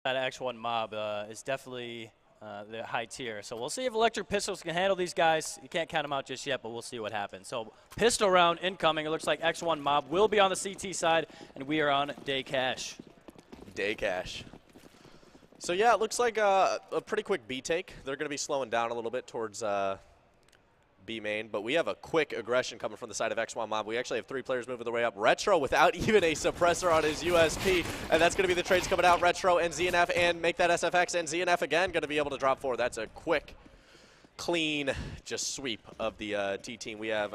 That X1 mob is definitely the high tier. So we'll see if Electric Pistols can handle these guys. You can't count them out just yet, but we'll see what happens. So pistol round incoming. It looks like X1 mob will be on the CT side, and we are on day cash. Day cash. So yeah, it looks like a pretty quick B take. They're going to be slowing down a little bit towards B main, but we have a quick aggression coming from the side of X1 Mob. We actually have 3 players moving their way up. Retro without even a suppressor on his USP, and that's going to be the trades coming out. Retro and ZNF, and make that SFX, and ZNF again going to be able to drop 4. That's a quick, clean, just sweep of the T-team. We have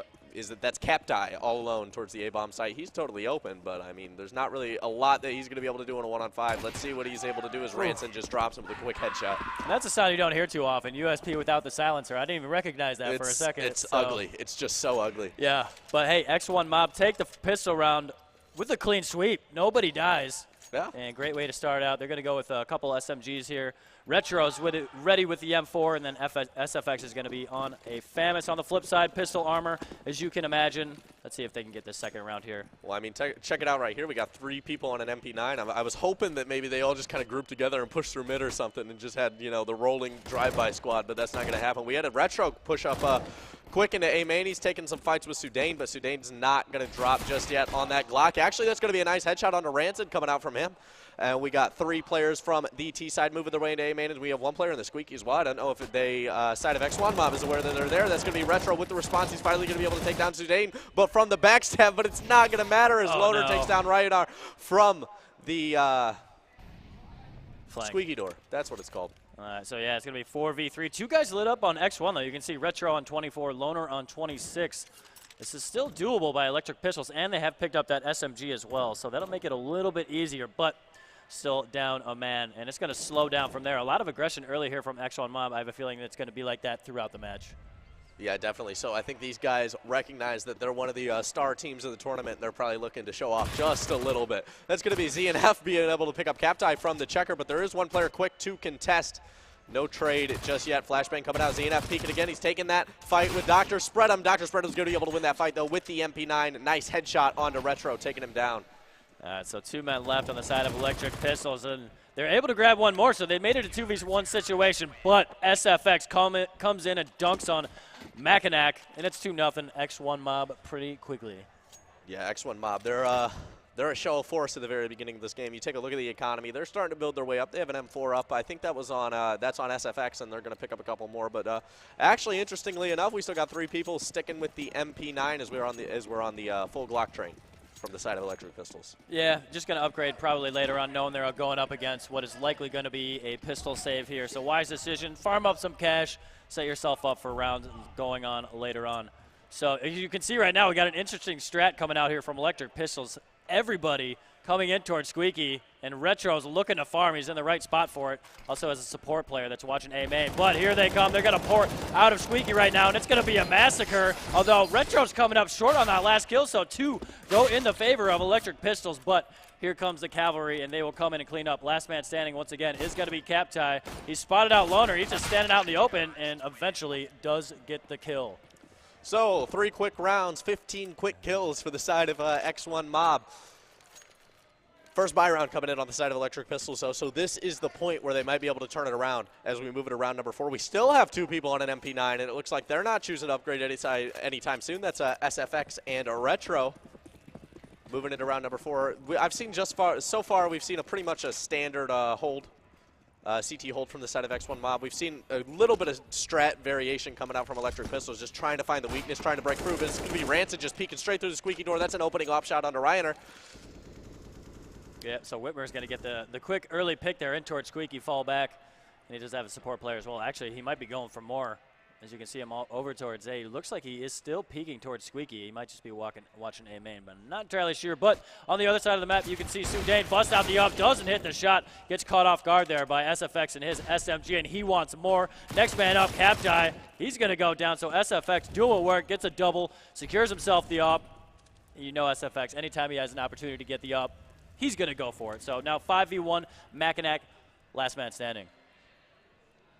that's Captai all alone towards the A-bomb site. He's totally open, but I mean, there's not really a lot that he's going to be able to do in a 1-on-5. Let's see what he's able to do as Ranson just drops him with a quick headshot. And that's a sound you don't hear too often. USP without the silencer. I didn't even recognize that for a second. It's ugly. It's just so ugly. Yeah, but hey, X1 Mob take the pistol round with a clean sweep. Nobody dies. Yeah. And great way to start out. They're going to go with a couple SMGs here. Retro's with it, ready with the M4, and then SFX is going to be on a FAMAS. On the flip side, pistol armor, as you can imagine. Let's see if they can get this second round here. Well, I mean, check it out right here. We got 3 people on an MP9. I was hoping that maybe they all just kind of grouped together and pushed through mid or something and just had, you know, the rolling drive-by squad, but that's not going to happen. We had a Retro push up quick into A main. He's taking some fights with Sudain, but Sudain's not going to drop just yet on that Glock. Actually, that's going to be a nice headshot onto Rancid coming out from him. And we got 3 players from the T side moving their way into A main, and we have 1 player in the Squeaky as well. I don't know if they side of X1 Mob is aware that they're there. That's going to be Retro with the response. He's finally going to be able to take down Sudain, but from the backstab, but it's not going to matter as Loader takes down Ryadar from the Squeaky door. That's what it's called. All right, so yeah, it's going to be 4v3. 2 guys lit up on X1, though. You can see Retro on 24, Loner on 26. This is still doable by Electric Pistols, and they have picked up that SMG as well, so that'll make it a little bit easier, but still down a man, and it's going to slow down from there. A lot of aggression early here from X1 Mob. I have a feeling it's going to be like that throughout the match. Yeah, definitely. So I think these guys recognize that they're one of the star teams of the tournament. They're probably looking to show off just a little bit. That's going to be ZNF being able to pick up Captai from the checker, but there is 1 player quick to contest. No trade just yet. Flashbang coming out. ZNF peeking again. He's taking that fight with Dr. Spread'em. Dr. Spread'em's going to be able to win that fight, though, with the MP9. Nice headshot onto Retro, taking him down. All right, so 2 men left on the side of Electric Pistols, and they're able to grab 1 more, so they made it a 2v1 situation, but SFX comes in and dunks on Mackinac, and it's 2-0 X1 Mob pretty quickly. Yeah, X1 Mob, they're a show of force at the very beginning of this game. You take a look at the economy. They're starting to build their way up. They have an M4 up. I think that was on that's on SFX, and they're going to pick up a couple more. But actually, interestingly enough, we still got 3 people sticking with the MP9 as we're on the full Glock train from the side of Electric Pistols. Yeah, just going to upgrade probably later on, knowing they're going up against what is likely going to be a pistol save here. So wise decision. Farm up some cash. Set yourself up for rounds going on later on. So as you can see right now, we got an interesting strat coming out here from Electric Pistols. Everybody coming in towards Squeaky, and Retro's looking to farm. He's in the right spot for it. Also as a support player that's watching A main. But here they come. They're going to pour out of Squeaky right now, and it's going to be a massacre. Although Retro's coming up short on that last kill, so 2 go in the favor of Electric Pistols. But here comes the cavalry, and they will come in and clean up. Last man standing once again is going to be Captai. He's spotted out Loner. He's just standing out in the open, and eventually does get the kill. So 3 quick rounds, 15 quick kills for the side of X1 Mob. First buy round coming in on the side of Electric Pistols, though, so this is the point where they might be able to turn it around as we move it to round number 4. We still have 2 people on an MP9, and it looks like they're not choosing to upgrade anytime soon. That's SFX and a Retro. Moving into round number 4. I've seen so far we've seen pretty much a standard hold. CT hold from the side of X1 Mob. We've seen a little bit of strat variation coming out from Electric Pistols, just trying to find the weakness, trying to break through. But it's going to be Rancid just peeking straight through the Squeaky door. That's an opening op shot onto Ryaner. Yeah, so Whitmer's going to get the quick early pick there in towards Squeaky, fall back. And he does have a support player as well. Actually, he might be going for more. As you can see him all over towards A. He looks like he is still peeking towards Squeaky. He might just be watching A main, but I'm not entirely sure. But on the other side of the map, you can see Sudain bust out the up, doesn't hit the shot, gets caught off guard there by SFX and his SMG, and he wants more. Next man up, Captai. He's going to go down, so SFX dual work, gets a double, secures himself the up. You know SFX, anytime he has an opportunity to get the up, he's going to go for it. So now 5v1, Mackinac, last man standing.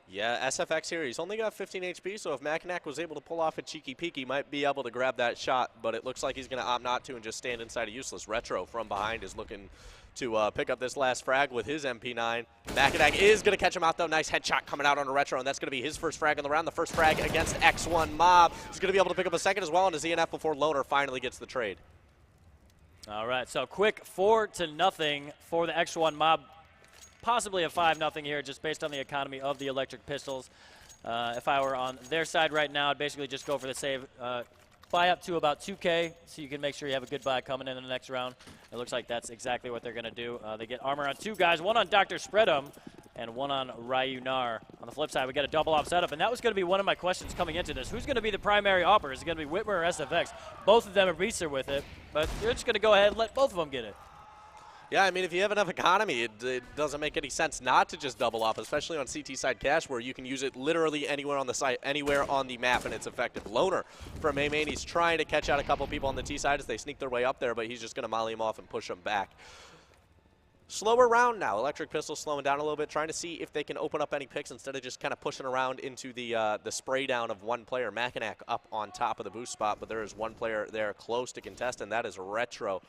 Yeah, SFX here, he's only got 15 HP, so if Mackinac was able to pull off a cheeky peek, he might be able to grab that shot, but it looks like he's going to opt not to and just stand inside of Useless. Retro from behind is looking to pick up this last frag with his MP9. Mackinac is going to catch him out, though. Nice headshot coming out on a Retro, and that's going to be his first frag on the round. The first frag against X1 Mob. He's going to be able to pick up a second as well on his ZNF before Loner finally gets the trade. All right, so quick 4-0 for the X1 Mob. Possibly a 5-0 here, just based on the economy of the electric pistols. If I were on their side right now, I'd basically just go for the save. Buy up to about 2K, so you can make sure you have a good buy coming in the next round. It looks like that's exactly what they're going to do. They get armor on 2 guys, one on Dr. Spreadum and one on Ryunar. On the flip side, we got a double op setup, and that was going to be one of my questions coming into this. Who's going to be the primary opper? Is it going to be Whitmer or SFX? Both of them are beaster with it, but you're just going to go ahead and let both of them get it. Yeah, I mean, if you have enough economy, it doesn't make any sense not to just double up, especially on CT side cache where you can use it literally anywhere on the site, anywhere on the map, and it's effective. Loner from A main, he's trying to catch out a couple people on the T side as they sneak their way up there, but he's just going to molly him off and push them back. Slower round now. Electric Pistol slowing down a little bit, trying to see if they can open up any picks instead of just kind of pushing around into the spray down of one player. Mackinac up on top of the boost spot, but there is one player there close to contest, and that is Retro.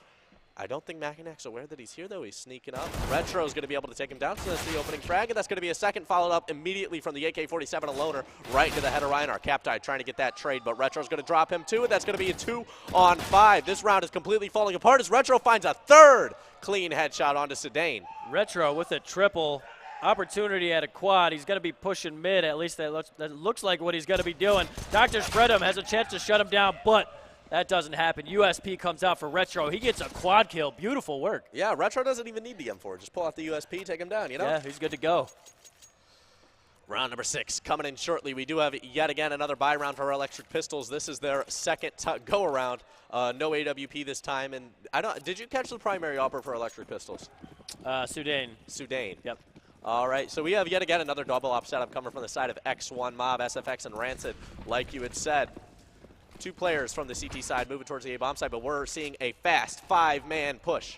I don't think Mackinac's aware that he's here, though. He's sneaking up. Retro's going to be able to take him down, so that's the opening frag, and that's going to be a second followed up immediately from the AK-47 a Loner right into the head of Ryunar. Captai trying to get that trade, but Retro's going to drop him, too, and that's going to be a 2-on-5. This round is completely falling apart as Retro finds a third clean headshot onto Sedain. Retro with a triple opportunity at a quad. He's going to be pushing mid. At least that looks like what he's going to be doing. Dr. Spreadum has a chance to shut him down, but that doesn't happen. USP comes out for Retro. He gets a quad kill. Beautiful work. Yeah, Retro doesn't even need the M4. Just pull out the USP, take him down, you know? Yeah, he's good to go. Round number 6 coming in shortly. We do have yet again another buy round for our Electric Pistols. This is their second go-around. No AWP this time. And did you catch the primary opera for Electric Pistols? Sudain. Sudain. Yep. All right, so we have yet again another double op setup coming from the side of X1 Mob, SFX, and Rancid, like you had said. 2 players from the CT side moving towards the A-bomb side, but we're seeing a fast 5-man push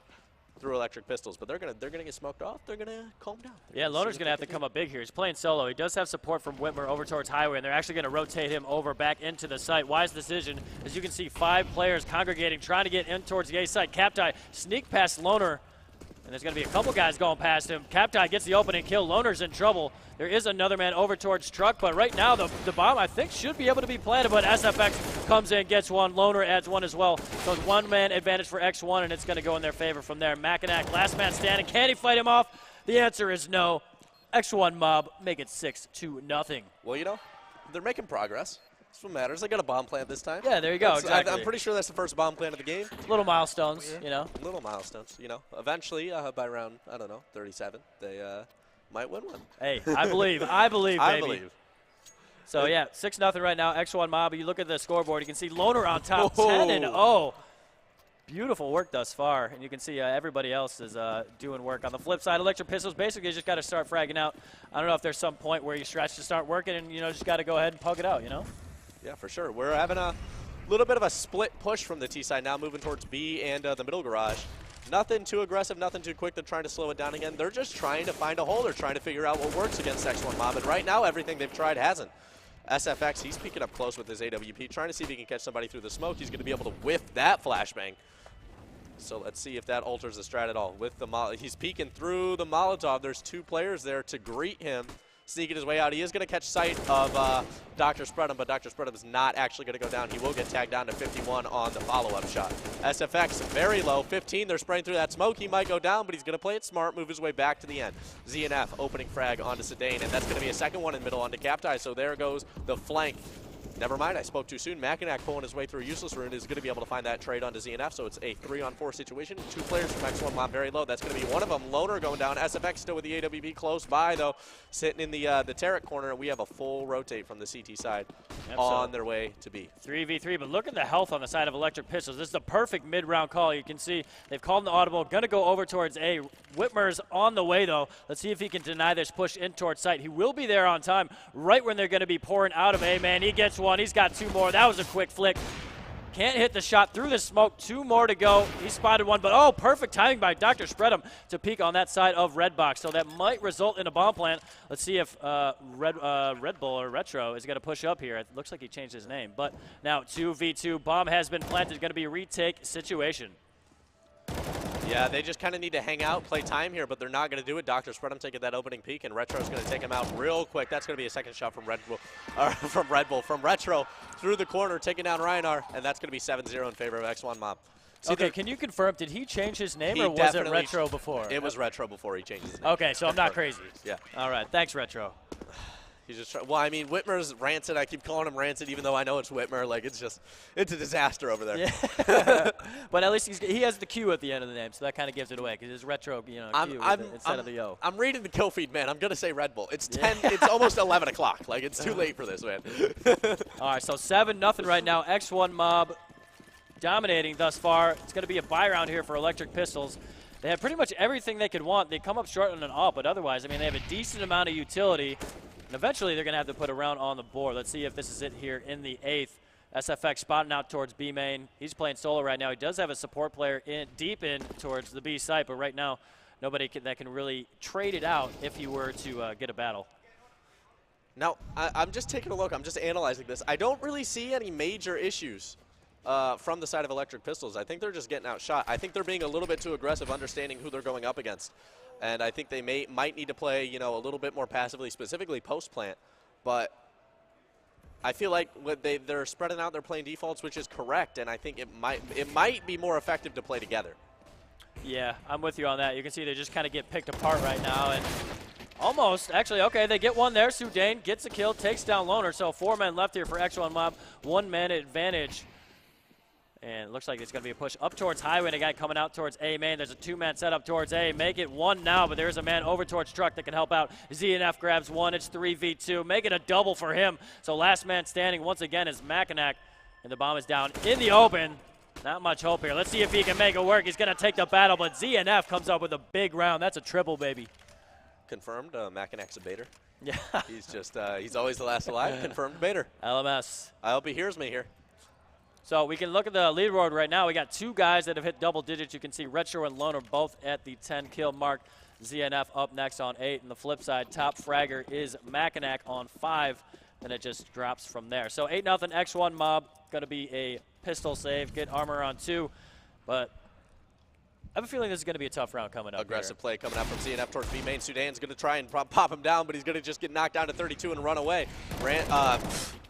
through Electric Pistols. But they're gonna get smoked off. They're gonna calm down. Yeah, Loner's gonna have to come up big here. He's playing solo. He does have support from Whitmer over towards Highway, and they're actually gonna rotate him over back into the site. Wise decision, as you can see, 5 players congregating, trying to get in towards the A side. Captai sneak past Loner, and there's gonna be a couple guys going past him. Captai gets the opening kill. Loner's in trouble. There is another man over towards Truck, but right now the bomb, I think, should be able to be planted, but SFX comes in, gets one. Loner adds one as well. So it's 1-man advantage for X1, and it's going to go in their favor from there. Mackinac, last man standing. Can he fight him off? The answer is no. X1 Mob make it 6-0. Well, you know, they're making progress. That's what matters. They got a bomb plant this time. Yeah, there you go. Exactly. I'm pretty sure that's the first bomb plant of the game. Little milestones, yeah. You know. Little milestones, you know. Eventually, by round, I don't know, 37, they might win one. Hey, I believe. I believe, baby. I believe. So, yeah, 6-0 right now. X1 Mob, you look at the scoreboard, you can see Loner on top, 10-0. Beautiful work thus far. And you can see everybody else is doing work. On the flip side, Electric Pistols basically just got to start fragging out. I don't know if there's some point where you stretch to start working and, you know, just got to go ahead and pug it out, you know? Yeah, for sure. We're having a little bit of a split push from the T side now, moving towards B and the middle garage. Nothing too aggressive, nothing too quick. They're trying to slow it down again. They're just trying to find a hole. They're trying to figure out what works against X1 Mob. And right now, everything they've tried hasn't. SFX, he's peeking up close with his AWP, trying to see if he can catch somebody through the smoke. He's going to be able to whiff that flashbang. So let's see if that alters the strat at all. With the he's peeking through the Molotov. There's 2 players there to greet him, sneaking his way out. He is going to catch sight of Dr. Spreadum, but Dr. Spreadum is not actually going to go down. He will get tagged down to 51 on the follow-up shot. SFX very low, 15. They're spraying through that smoke. He might go down, but he's going to play it smart, move his way back to the end. ZNF opening frag onto Sedain, and that's going to be a second one in middle onto Captai. So there goes the flank. Never mind, I spoke too soon. Mackinac pulling his way through Useless Rune is going to be able to find that trade onto ZNF, so it's a 3-on-4 situation. 2 players from X1 Mob very low. That's going to be one of them. Loner going down. SFX still with the AWP close by, though, sitting in the turret corner. We have a full rotate from the CT side on their way to B. 3v3, but look at the health on the side of Electric Pistols. This is the perfect mid-round call. You can see they've called the audible. Going to go over towards A. Whitmer's on the way, though. Let's see if he can deny this push in towards site. He will be there on time right when they're going to be pouring out of A, man. He gets one. He's got 2 more. That was a quick flick. can't hit the shot through the smoke. 2 more to go. He spotted one, but oh, perfect timing by Dr. Spread'em to peek on that side of Red Box. So that might result in a bomb plant. Let's see if Red Bull or Retro is going to push up here. It looks like he changed his name. But now 2v2. Bomb has been planted. Going to be a retake situation. Yeah, they just kind of need to hang out, play time here, but they're not going to do it. Dr. Spread'em taking that opening peek, and Retro's going to take him out real quick. That's going to be a second shot from Red Bull, from Retro through the corner, taking down Reinhardt, and that's going to be 7-0 in favor of X1 Mob. See, okay, can you confirm, did he change his name, or was it Retro before? It was Retro before he changed his name. Okay, so I'm not crazy. Yeah. All right, thanks, Retro. He's just well, I mean, Whitmer's Rancid. I keep calling him Rancid, even though I know it's Whitmer. Like, it's a disaster over there. Yeah. But at least he has the Q at the end of the name, so that kind of gives it away because it's Retro, Q instead of the O. I'm reading the kill feed, man. I'm gonna say Red Bull. It's 10. It's almost 11 o'clock. Like, it's too late for this, man. All right, so 7-0 right now. X1 Mob dominating thus far. It's going to be a buy round here for Electric Pistols. They have pretty much everything they could want. They come up short on an AWP, but otherwise, I mean, they have a decent amount of utility. And eventually, they're going to have to put a round on the board. Let's see if this is it here in the 8th. SFX spotting out towards B main. He's playing solo right now. He does have a support player deep in towards the B site, but right now, nobody that can really trade it out if he were to get a battle. Now, I'm just taking a look. I'm just analyzing this. I don't really see any major issues from the side of Electric Pistols. I think they're just getting outshot. I think they're being a little bit too aggressive, understanding who they're going up against. And I think they might need to play, you know, a little bit more passively, specifically post-plant. But I feel like they're spreading out, they're playing defaults, which is correct, and I think it might be more effective to play together. Yeah, I'm with you on that. You can see they just kind of get picked apart right now, and almost, actually, okay, they get one there. Sudane gets a kill, takes down Loner, so 4 men left here for X1 Mob, 1 man advantage. And it looks like it's going to be a push up towards Highway, and a guy coming out towards A main. There's a 2-man setup towards A. Make it 1 now, but there's a man over towards Truck that can help out. ZNF grabs 1. It's 3v2. Make it a double for him. So last man standing once again is Mackinac, and the bomb is down in the open. Not much hope here. Let's see if he can make it work. He's going to take the battle, but ZNF comes up with a big round. That's a triple, baby. Confirmed, Mackinac's a baiter. Yeah. He's just, he's always the last alive. Confirmed baiter. LMS. I hope he hears me here. So we can look at the leaderboard right now. We got 2 guys that have hit double digits. You can see Retro and Loner both at the 10-kill mark. ZNF up next on 8. And the flip side, top fragger is Mackinac on 5. And it just drops from there. So 8-0 X1 Mob. Going to be a pistol save. Get armor on 2. But I have a feeling this is going to be a tough round coming up. Aggressive here. play coming out from ZNF towards B main. Sudan's going to try and pop him down, but he's going to just get knocked down to 32 and run away.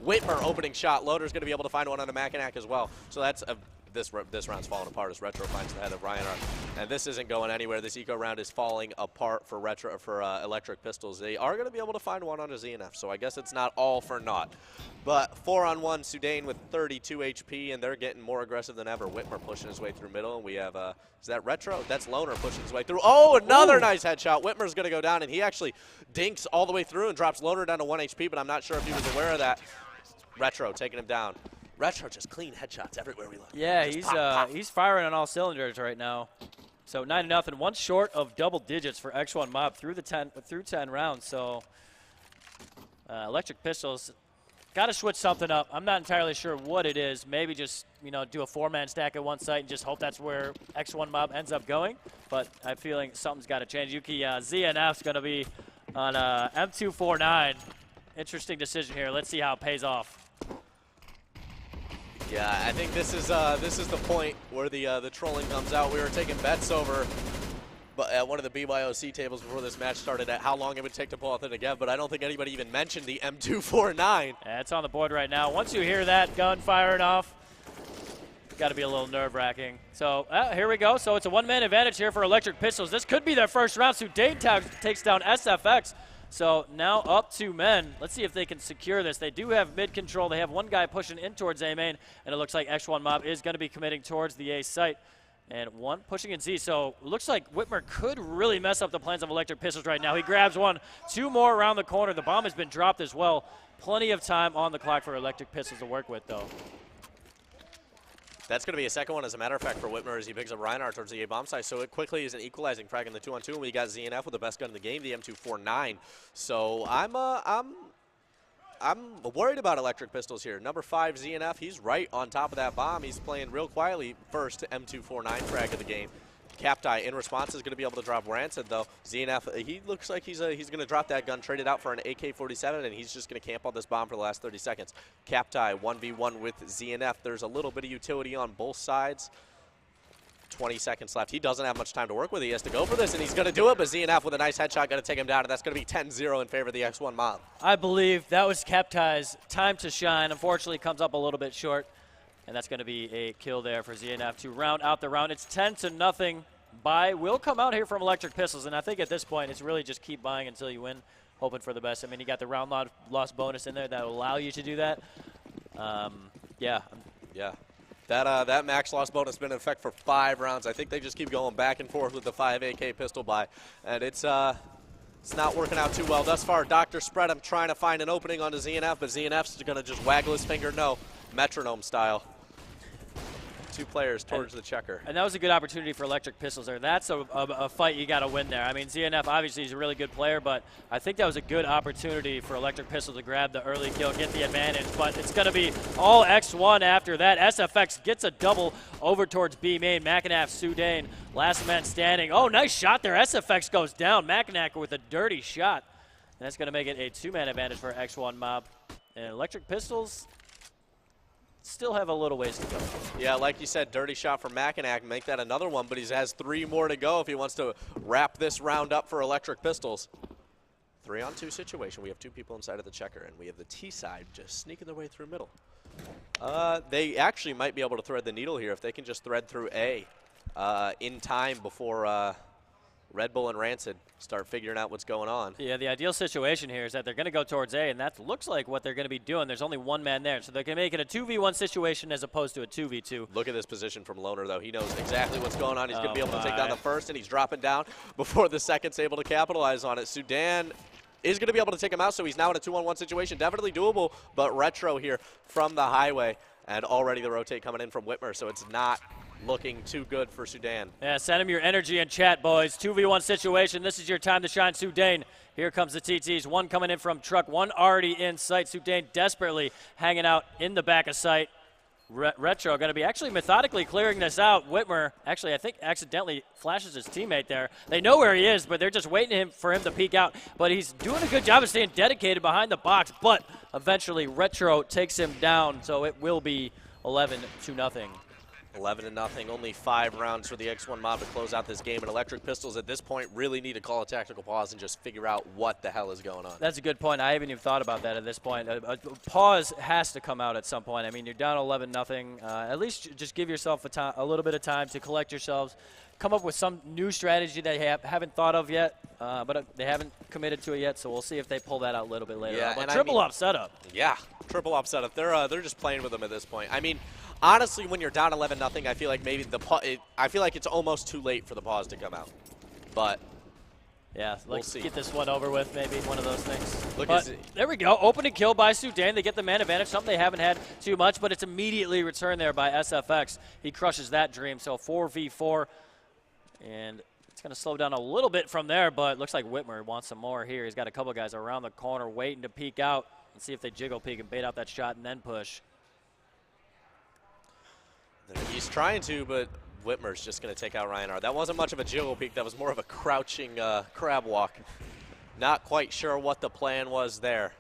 Whitmer opening shot. Loader's going to be able to find one on a Mackinac as well. So that's this round's falling apart as Retro finds the head of Reinhardt. And this isn't going anywhere. This eco round is falling apart for Electric Pistols. They are going to be able to find one on a ZNF, so I guess it's not all for naught. But 4-on-1, Sudane with 32 HP, and they're getting more aggressive than ever. Whitmer pushing his way through middle, and we have, is that Retro? That's Loner pushing his way through. Oh, another nice headshot. Whitmer's going to go down, and he actually dinks all the way through and drops Loner down to 1 HP, but I'm not sure if he was aware of that. Retro taking him down. Retro just clean headshots everywhere we look. Yeah, he's firing on all cylinders right now. So 9-0, 1 short of double digits for X1 Mob through 10 rounds. So Electric Pistols got to switch something up. I'm not entirely sure what it is. Maybe just, you know, do a 4-man stack at one site and just hope that's where X1 Mob ends up going. But I'm feeling something's got to change. Yuki ZNF's going to be on M249. Interesting decision here. Let's see how it pays off. Yeah, I think this is the point where the trolling comes out. We were taking bets over at one of the BYOC tables before this match started at how long it would take to pull off it again, but I don't think anybody even mentioned the M249. Yeah, it's on the board right now. Once you hear that gun firing off, it's got to be a little nerve-wracking. So here we go. So it's a 1-man advantage here for Electric Pistols. This could be their first round. Sudane takes down SFX. So now up 2 men. Let's see if they can secure this. They do have mid control. They have 1 guy pushing in towards A main, and it looks like X1 Mob is going to be committing towards the A site. And 1 pushing in Z. So it looks like Whitmer could really mess up the plans of Electric Pistols right now. He grabs 1, 2 more around the corner. The bomb has been dropped as well. Plenty of time on the clock for Electric Pistols to work with, though. That's going to be a second one, as a matter of fact, for Whitmer as he picks up Reinhardt towards the A-bomb side. So it quickly is an equalizing frag in the 2-on-2, and we got ZNF with the best gun in the game, the M249. So I'm I'm worried about Electric Pistols here. Number 5, ZNF, he's right on top of that bomb. He's playing real quietly. First M249 frag of the game. Captai in response is going to be able to drop Rancid, though. ZNF, he looks like he's going to drop that gun, trade it out for an AK-47, and he's just going to camp on this bomb for the last 30 seconds. Captai 1v1 with ZNF. There's a little bit of utility on both sides. 20 seconds left. He doesn't have much time to work with. He has to go for this, and he's going to do it, but ZNF with a nice headshot going to take him down, and that's going to be 10-0 in favor of the X1 mob. I believe that was Captai's time to shine. Unfortunately, comes up a little bit short. And that's going to be a kill there for ZNF to round out the round. It's 10-0. Buy will come out here from Electric Pistols, and I think at this point it's really just keep buying until you win, hoping for the best. I mean, you got the round loss bonus in there that will allow you to do that. Yeah. That max loss bonus has been in effect for 5 rounds. I think they just keep going back and forth with the 5 AK pistol buy, and it's not working out too well thus far. Dr. Spread, I'm trying to find an opening onto ZNF, but ZNF's going to just waggle his finger no, metronome style. 2 players towards the checker. And that was a good opportunity for Electric Pistols there. That's a fight you got to win there. I mean, ZNF obviously is a really good player, but I think that was a good opportunity for Electric Pistols to grab the early kill, get the advantage. But it's going to be all X1 after that. SFX gets a double over towards B main. Mackinac, Sudane, last man standing. Oh, nice shot there. SFX goes down. Mackinac with a dirty shot. And that's going to make it a 2-man advantage for X1 mob. And Electric Pistols still have a little ways to go. Yeah, like you said, dirty shot for Mackinac, make that another one, but he has 3 more to go if he wants to wrap this round up for Electric Pistols. 3-on-2 situation. We have 2 people inside of the checker, and we have the T side just sneaking their way through middle. They actually might be able to thread the needle here if they can just thread through A in time before Red Bull and Rancid start figuring out what's going on. Yeah, the ideal situation here is that they're going to go towards A, and that looks like what they're going to be doing. There's only 1 man there, so they can make it a 2v1 situation as opposed to a 2v2. Look at this position from Loner, though. He knows exactly what's going on. He's going to be able to take down the first, and he's dropping down before the second's able to capitalize on it. Sudan is going to be able to take him out, so he's now in a 2-on-1 situation. Definitely doable, but Retro here from the highway, and already the rotate coming in from Whitmer, so it's not looking too good for Sudan. Yeah, send him your energy in chat, boys. 2v1 situation. This is your time to shine, Sudan. Here comes the TTs. 1 coming in from truck, 1 already in sight. Sudan desperately hanging out in the back of sight. Retro going to be actually methodically clearing this out. Whitmer, actually, I think accidentally flashes his teammate there. They know where he is, but they're just waiting for him to peek out. But he's doing a good job of staying dedicated behind the box. But eventually, Retro takes him down, so it will be 11-0. 11-0, only 5 rounds for the X1 mob to close out this game, and Electric Pistols at this point really need to call a tactical pause and just figure out what the hell is going on. That's a good point. I haven't even thought about that at this point. A pause has to come out at some point. I mean, you're down 11-0. At least just give yourself a little bit of time to collect yourselves, come up with some new strategy they haven't thought of yet, but they haven't committed to it yet, so we'll see if they pull that out a little bit later. Yeah, but triple up setup. Yeah, triple up setup. They're just playing with them at this point. I mean, honestly, when you're down 11-0, I feel like maybe I feel like it's almost too late for the pause to come out. But yeah, we'll see. Get this one over with, maybe one of those things. There we go. Opening kill by Sudan. They get the man advantage, something they haven't had too much, but it's immediately returned there by SFX. He crushes that dream. So 4v4, and it's going to slow down a little bit from there, but looks like Whitmer wants some more here. He's got a couple guys around the corner waiting to peek out and see if they jiggle peek and bait out that shot and then push. He's trying to, but Whitmer's just going to take out Ryan R. That wasn't much of a jiggle peek. That was more of a crouching crab walk. Not quite sure what the plan was there.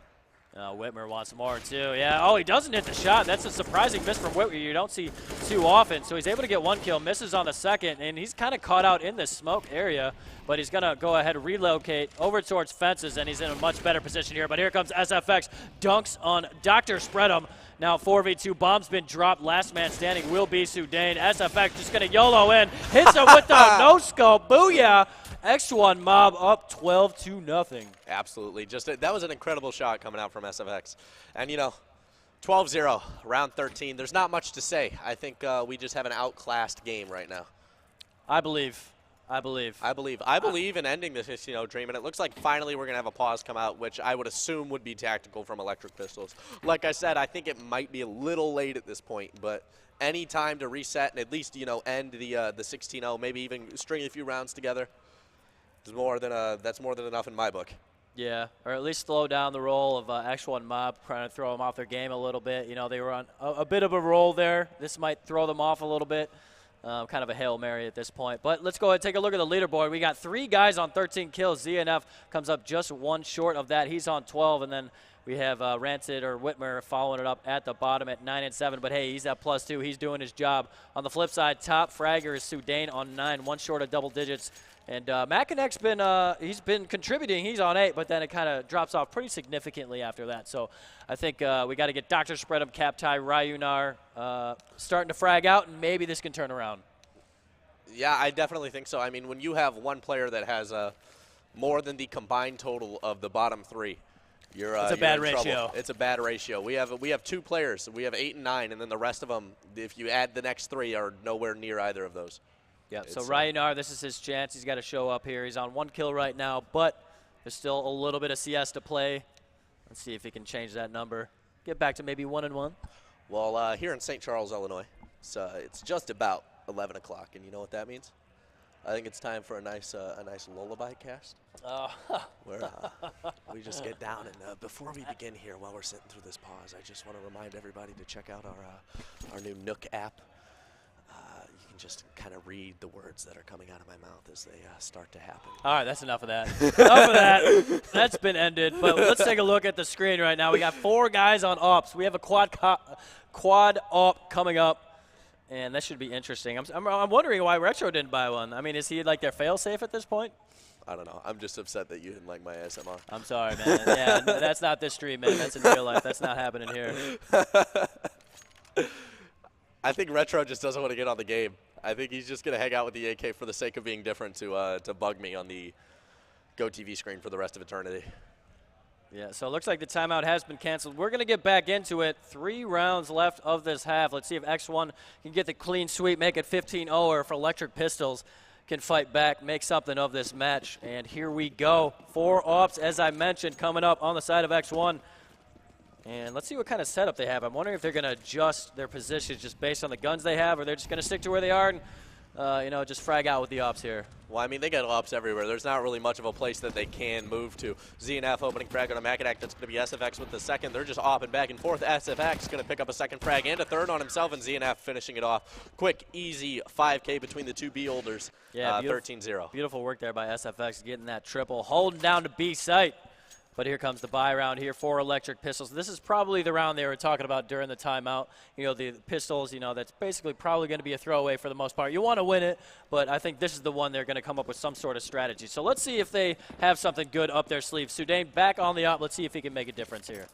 Whitmer wants more, too. Yeah, oh, he doesn't hit the shot. That's a surprising miss from Whitmer. You don't see too often. So he's able to get 1 kill, misses on the second, and he's kind of caught out in the smoke area. But he's going to go ahead and relocate over towards fences, and he's in a much better position here. But here comes SFX. Dunks on Dr. Spread'em. Now 4v2, bomb's been dropped. Last man standing will be Sudan. SFX just going to YOLO in. Hits him with the no-scope. Booyah. X1 mob up 12-0. Absolutely. That was an incredible shot coming out from SFX. And, you know, 12-0, round 13. There's not much to say. I think we just have an outclassed game right now. I believe in ending this, you know, dream, and it looks like finally we're going to have a pause come out, which I would assume would be tactical from Electric Pistols. Like I said, I think it might be a little late at this point, but any time to reset and at least, you know, end the 16-0, maybe even string a few rounds together, is that's more than enough in my book. Yeah, or at least slow down the roll of X1 Mob, trying to throw them off their game a little bit. You know, they were on a bit of a roll there. This might throw them off a little bit. Kind of a Hail Mary at this point. But let's go ahead and take a look at the leaderboard. We got 3 guys on 13 kills. ZNF comes up just 1 short of that. He's on 12, and then we have Rancid or Whitmer following it up at the bottom at 9 and 7. But hey, he's at +2. He's doing his job. On the flip side, top fragger is Sudane on 9, 1 short of double digits. And Mackinac's been he's been contributing. He's on 8, but then it kind of drops off pretty significantly after that. So I think we got to get Dr. Spread'em, Captai, Ryunar starting to frag out, and maybe this can turn around. Yeah, I definitely think so. I mean, when you have one player that has more than the combined total of the bottom 3, it's a bad ratio. It's a bad ratio. We have 2 players. We have 8 and 9, and then the rest of them, if you add the next 3, are nowhere near either of those. Yeah, so Ryunar, this is his chance. He's got to show up here. He's on 1 kill right now, but there's still a little bit of CS to play. Let's see if he can change that number. Get back to maybe 1 and 1. Well, here in St. Charles, Illinois, it's just about 11 o'clock, and you know what that means? I think it's time for a nice lullaby cast. Where we just get down, and before we begin here, while we're sitting through this pause, I just want to remind everybody to check out our new Nook app. You can just kind of read the words that are coming out of my mouth as they start to happen. All right, that's enough of that. Enough of that. That's been ended. But let's take a look at the screen right now. We got 4 guys on ops. We have a quad op coming up. And that should be interesting. I'm wondering why Retro didn't buy one. I mean, is he like their fail-safe at this point? I don't know. I'm just upset that you didn't like my ASMR. I'm sorry, man. Yeah, no, that's not this stream, man. That's in real life. That's not happening here. I think Retro just doesn't want to get on the game. I think he's just going to hang out with the AK for the sake of being different to bug me on the GoTV screen for the rest of eternity. Yeah, so it looks like the timeout has been canceled. We're going to get back into it. 3 rounds left of this half. Let's see if X1 can get the clean sweep, make it 15-0, or if Electric Pistols can fight back, make something of this match. And here we go. 4 ops, as I mentioned, coming up on the side of X1. And let's see what kind of setup they have. I'm wondering if they're going to adjust their positions just based on the guns they have, or they're just going to stick to where they are and just frag out with the ops here. Well, I mean, they got ops everywhere. There's not really much of a place that they can move to. ZNF opening frag on a Mackinac. That's going to be SFX with the second. They're just opping back and forth. SFX going to pick up a second frag and a third on himself, and ZNF finishing it off. Quick, easy 5K between the 2 B holders. Yeah, 13-0. Beautiful work there by SFX, getting that triple, holding down to B site. But here comes the buy round here for Electric Pistols. This is probably the round they were talking about during the timeout. You know, the pistols, that's basically probably going to be a throwaway for the most part. You want to win it, but I think this is the one they're going to come up with some sort of strategy. So let's see if they have something good up their sleeve. Sudane back on the op. Let's see if he can make a difference here.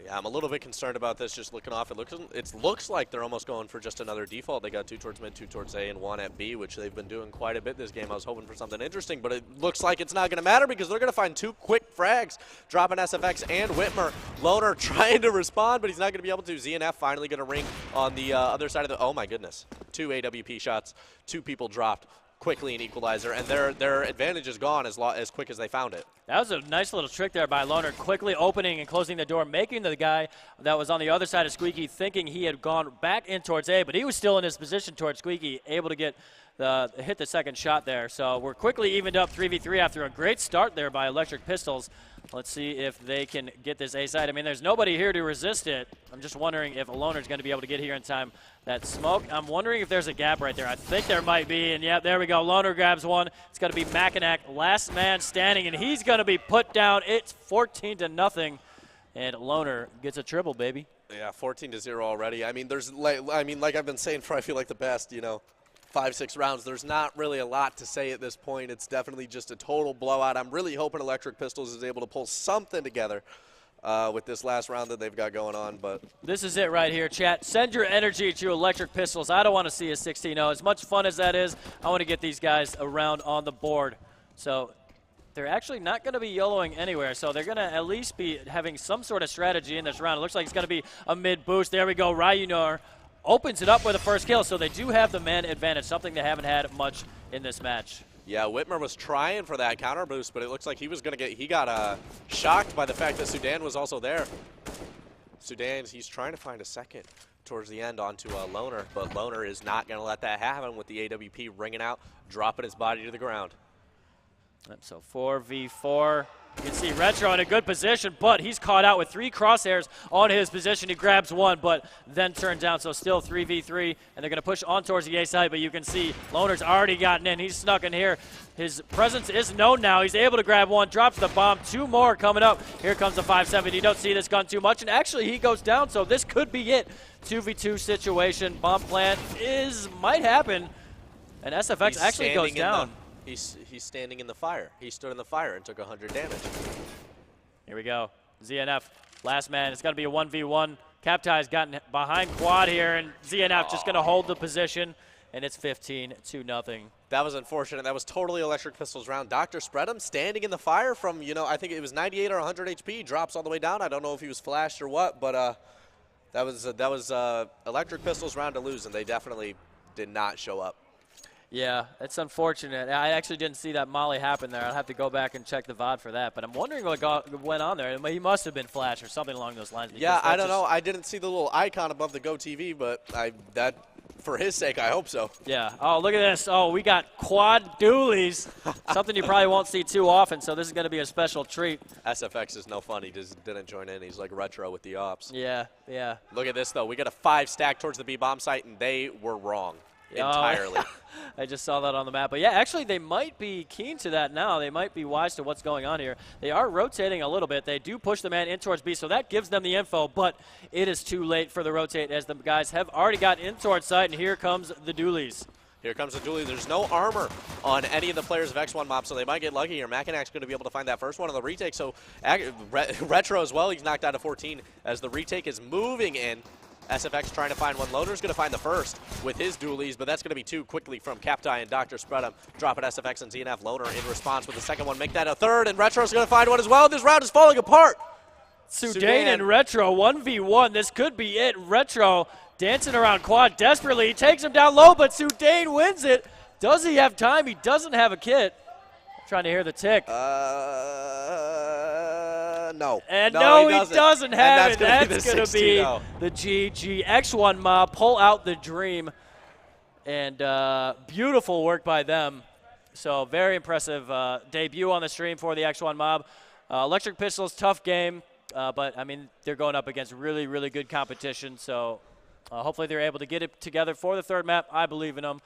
Yeah, I'm a little bit concerned about this just looking off. It looks like they're almost going for just another default. They got 2 towards mid, 2 towards A, and 1 at B, which they've been doing quite a bit this game. I was hoping for something interesting, but it looks like it's not going to matter because they're going to find 2 quick frags, dropping SFX and Whitmer. Loner trying to respond, but he's not going to be able to. ZNF finally going to ring on the other side of the – oh, my goodness. 2 AWP shots, 2 people dropped. Quickly an equalizer, and their advantage is gone as quick as they found it. That was a nice little trick there by Loner, quickly opening and closing the door, making the guy that was on the other side of Squeaky thinking he had gone back in towards A, but he was still in his position towards Squeaky, able to hit the second shot there. So we're quickly evened up 3v3 after a great start there by Electric Pistols. Let's see if they can get this A side. I mean, there's nobody here to resist it. I'm just wondering if Loner's going to be able to get here in time. That smoke, I'm wondering if there's a gap right there. I think there might be, and yeah, there we go. Loner grabs one. It's going to be Mackinac, last man standing, and he's going to be put down. It's 14-0, and Loner gets a triple, baby. Yeah, 14-0 already. I mean, like I've been saying for I feel like the best, 5-6 rounds. There's not really a lot to say at this point. It's definitely just a total blowout. I'm really hoping Electric Pistols is able to pull something together with this last round that they've got going on. But this is it right here, chat. Send your energy to Electric Pistols. I don't want to see a 16-0. As much fun as that is, I want to get these guys around on the board. So they're actually not going to be YOLOing anywhere, so they're going to at least be having some sort of strategy in this round. It looks like it's going to be a mid boost. There we go. Ryunar opens it up with the first kill, so they do have the man advantage, something they haven't had much in this match. Yeah, Whitmer was trying for that counter boost, but it looks like he was going to he got shocked by the fact that Sudane was also there. Sudane, he's trying to find a second towards the end onto Loner, but Loner is not going to let that happen with the AWP ringing out, dropping his body to the ground. So 4v4. You can see Retro in a good position, but he's caught out with 3 crosshairs on his position. He grabs one, but then turns down, so still 3v3, and they're going to push on towards the A side, but you can see Loner's already gotten in. He's snuck in here. His presence is known now. He's able to grab one, drops the bomb. 2 more coming up. Here comes the 5-7. You don't see this gun too much, and actually he goes down, so this could be it. 2v2 situation. Bomb plant might happen, and SFX actually goes down. He's standing in the fire. He stood in the fire and took 100 damage. Here we go. ZNF, last man. It's going to be a 1v1. Captai's gotten behind quad here, and ZNF just going to hold the position, and it's 15-0. That was unfortunate. That was totally Electric Pistols round. Dr. Spread'em standing in the fire from, I think it was 98 or 100 HP. Drops all the way down. I don't know if he was flashed or what, but that was Electric Pistols round to lose, and they definitely did not show up. Yeah, it's unfortunate. I actually didn't see that molly happen there. I'll have to go back and check the VOD for that. But I'm wondering what went on there. He must have been flashed or something along those lines. Yeah, I don't know. I didn't see the little icon above the Go TV, but for his sake, I hope so. Yeah. Oh, look at this. Oh, we got quad dualies. Something you probably won't see too often, so this is going to be a special treat. SFX is no fun. He just didn't join in. He's like Retro with the ops. Yeah, yeah. Look at this, though. We got a 5 stack towards the B-bomb site, and they were wrong. Entirely. I just saw that on the map. But, yeah, actually they might be keen to that now. They might be wise to what's going on here. They are rotating a little bit. They do push the man in towards B, so that gives them the info. But it is too late for the rotate as the guys have already got in towards site, and here comes the dualies. Here comes the dually. There's no armor on any of the players of X1 Mob, so they might get lucky here. Mackinac going to be able to find that first one on the retake. So Retro as well. He's knocked out of 14 as the retake is moving in. SFX trying to find one. Loner's going to find the first with his dualies, but that's going to be 2 quickly from Captai and Dr. Spread'em. Drop it SFX and ZNF. Loner in response with the second one. Make that a third, and Retro's going to find one as well. This round is falling apart. Sudan and Retro, 1v1. This could be it. Retro dancing around quad desperately. He takes him down low, but Sudan wins it. Does he have time? He doesn't have a kit. I'm trying to hear the tick. No. And no, he doesn't have it. That's going to be the GG. X1 Mob pull out the dream. And beautiful work by them. So very impressive debut on the stream for the X1 Mob. Electric Pistols, tough game. But, I mean, they're going up against really, really good competition. So hopefully they're able to get it together for the third map. I believe in them.